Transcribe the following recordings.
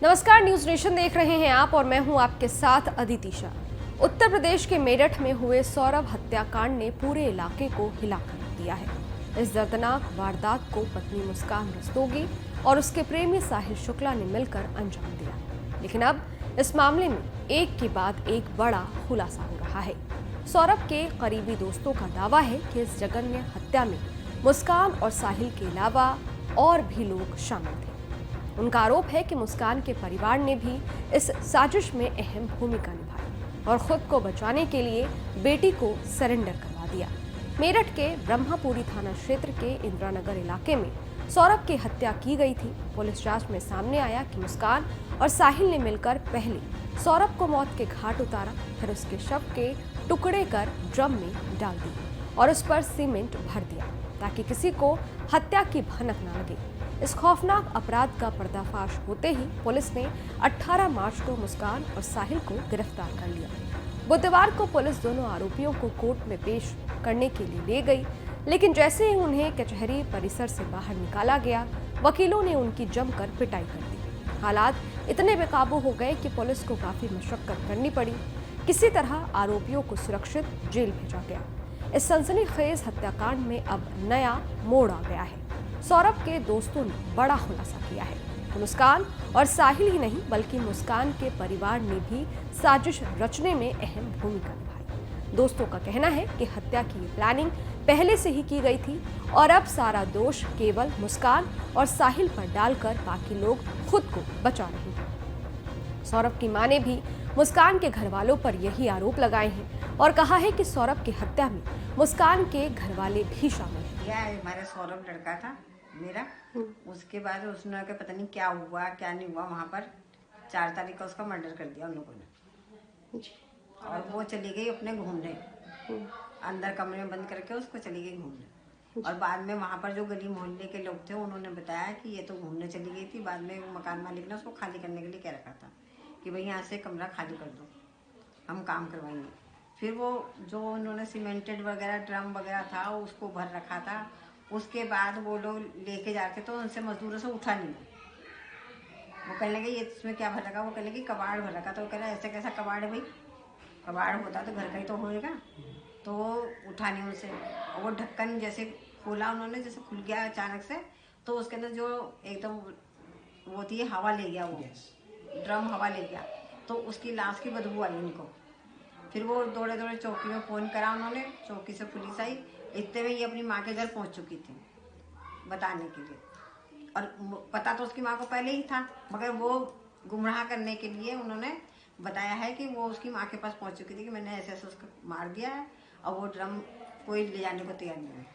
नमस्कार, news nation देख रहे हैं आप और मैं हूं आपके साथ अदिति शाह। उत्तर प्रदेश के मेरठ में हुए सौरभ हत्याकांड ने पूरे इलाके को हिलाकर रख दिया है। इस दर्दनाक वारदात को पत्नी मुस्कान रस्तोगी और उसके प्रेमी साहिल शुक्ला ने मिलकर अंजाम दिया। लेकिन अब इस मामले में एक के बाद एक बड़ा खुलासा हो रहा है। सौरभ के करीबी दोस्तों का दावा है कि इस जघन्य हत्या में मुस्कान और साहिल के अलावा और भी लोग शामिल थे। उनका आरोप है कि मुस्कान के परिवार ने भी इस साजिश में अहम भूमिका निभाई और खुद को बचाने के लिए बेटी को सरेंडर करवा दिया। मेरठ के ब्रह्मापुरी थाना क्षेत्र के इंदिरानगर इलाके में सौरभ की हत्या की गई थी। पुलिस जांच में सामने आया कि मुस्कान और साहिल ने मिलकर पहले सौरभ को मौत के घाट उतारा, फिर उसके शव के टुकड़े कर ड्रम में डाल दिए और उस पर सीमेंट भर दिया ताकि किसी को हत्या की भनक न लगे। इस खौफनाक अपराध का पर्दाफाश होते ही पुलिस ने 18 मार्च को मुस्कान और साहिल को गिरफ्तार कर लिया। बुधवार को पुलिस दोनों आरोपियों को कोर्ट में पेश करने के लिए ले गई, लेकिन जैसे ही उन्हें कचहरी परिसर से बाहर निकाला गया, वकीलों ने उनकी जमकर पिटाई कर दी। हालात इतने बेकाबू हो गए कि पुलिस को काफी मशक्कत करनी पड़ी। किसी तरह आरोपियों को सुरक्षित जेल भेजा गया। इस सनसनीखेज हत्याकांड में अब नया मोड़ आ गया है। सौरभ के दोस्तों ने बड़ा खुलासा किया है कि मुस्कान और साहिल ही नहीं बल्कि मुस्कान के परिवार ने भी साजिश रचने में अहम भूमिका निभाई। दोस्तों का कहना है कि हत्या की ये प्लानिंग पहले से ही की गई थी और अब सारा दोष केवल मुस्कान और साहिल पर डालकर बाकी लोग खुद को बचा रहे हैं। सौरभ की मां ने भी मुस्कान के घर वालों पर यही आरोप लगाए हैं और कहा है कि सौरभ की हत्या में मुस्कान के घर वाले भी शामिल हैं। यह हमारा सौरभ लड़का था मेरा। उसके बाद उसने के पता नहीं क्या हुआ क्या नहीं हुआ, वहाँ पर 4 तारीख का उसका मर्डर कर दिया उन लोगों ने। और वो चली गई अपने घूमने, अंदर कमरे में बंद करके उसको चली गई घूमने। और बाद में वहाँ पर जो गली मोहल्ले के लोग थे उन्होंने बताया कि ये तो घूमने चली गई थी। बाद में मकान मालिक ने उसको खाली करने के लिए कह रखा था कि भाई यहाँ से कमरा खाली कर दो, हम काम करवाएंगे। फिर वो जो उन्होंने सीमेंटेड वगैरह ड्रम वगैरह था उसको भर रखा था। उसके बाद वो लोग लेके जाते तो उनसे मजदूरों से उठा नहीं। वो कहने लगे ये इसमें क्या भर रखा, वो कहने लगे कबाड़ भर रखा। तो वो कह रहा ऐसे कैसा कबाड़ है भाई, कबाड़ होता तो घर का ही तो होएगा। तो उठा नहीं उनसे। और वो ढक्कन जैसे खोला उन्होंने, जैसे खुल गया अचानक से, तो उसके अंदर जो एकदम वो थी हवा ले गया, वो ड्रम हवा ले गया, तो उसकी लाश की बदबू आई उनको। फिर वो दौड़े दौड़े चौकी में फ़ोन करा उन्होंने, चौकी से पुलिस आई। इतने में ही अपनी माँ के घर पहुँच चुकी थी बताने के लिए। और पता तो उसकी माँ को पहले ही था, मगर वो गुमराह करने के लिए उन्होंने बताया है कि वो उसकी माँ के पास पहुँच चुकी थी कि मैंने ऐसे ऐसे उसको मार दिया है और वो ड्रम कोई ले जाने को तैयार नहीं है।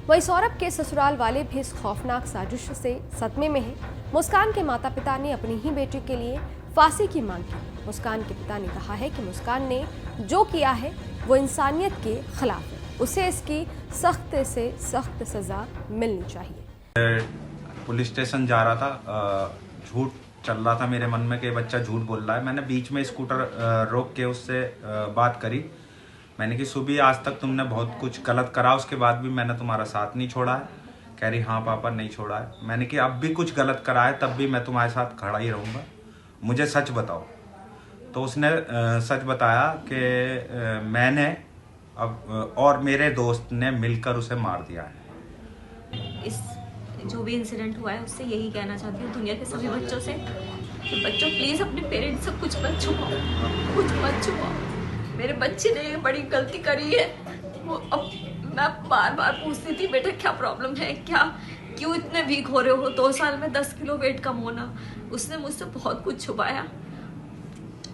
वहीं सौरभ के ससुराल वाले भी इस खौफनाक साजिश से सदमे में हैं। मुस्कान के माता पिता ने अपनी ही बेटी के लिए फांसी की मांग की। मुस्कान के पिता ने कहा है कि मुस्कान ने जो किया है वो इंसानियत के खिलाफ है, उसे इसकी सख्त से सख्त सजा मिलनी चाहिए। पुलिस स्टेशन जा रहा था, झूठ चल रहा था मेरे मन में कि बच्चा झूठ बोल रहा है। मैंने बीच में स्कूटर रोक के उससे बात करी। मैंने कि सुबह आज तक तुमने बहुत कुछ गलत करा, उसके बाद भी मैंने तुम्हारा साथ नहीं छोड़ा है। कह रही हाँ पापा नहीं छोड़ा है। मैंने कि अब भी कुछ गलत करा है तब भी मैं तुम्हारे साथ खड़ा ही रहूँगा, मुझे सच बताओ। तो उसने सच बताया कि मैंने अब और मेरे दोस्त ने मिलकर उसे मार दिया है। इस जो भी इंसिडेंट हुआ है उससे यही कहना चाहती हूँ दुनिया के सभी बच्चों से कि बच्चों प्लीज़ अपने पेरेंट्स से कुछ मत छुपाओ, कुछ मत छुपाओ। मेरे बच्चे ने ये बड़ी गलती करी है। वो अब मैं बार बार पूछती थी बेटा क्या प्रॉब्लम है, क्या क्यों इतने वीक हो रहे हो। 2 साल में 10 किलो वेट कम होना, उसने मुझसे बहुत कुछ छुपाया।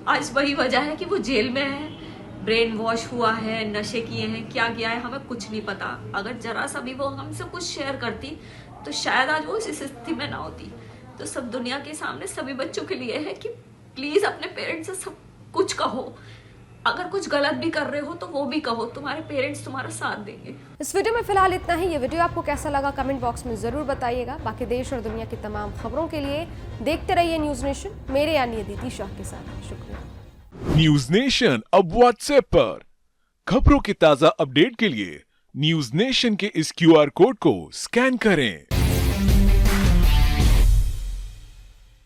आज वही वजह है कि वो जेल में है, ब्रेन वॉश हुआ है, नशे किए हैं, क्या किया है हमें कुछ नहीं पता। अगर जरा सा भी वो हमसे कुछ शेयर करती तो शायद आज वो इस स्थिति में ना होती। तो सब दुनिया के सामने सभी बच्चों के लिए है कि प्लीज अपने पेरेंट्स से सब कुछ कहो। अगर कुछ गलत भी कर रहे हो तो वो भी कहो, तुम्हारे पेरेंट्स तुम्हारा साथ देंगे। इस वीडियो में फिलहाल इतना ही। ये वीडियो आपको कैसा लगा कमेंट बॉक्स में जरूर बताइएगा। बाकी देश और दुनिया की तमाम खबरों के लिए देखते रहिए न्यूज नेशन, मेरे यानी अदिति शाह के साथ। शुक्रिया। न्यूज नेशन अब व्हाट्सएप पर खबरों की ताजा अपडेट के लिए न्यूज नेशन के इस QR कोड को स्कैन करें।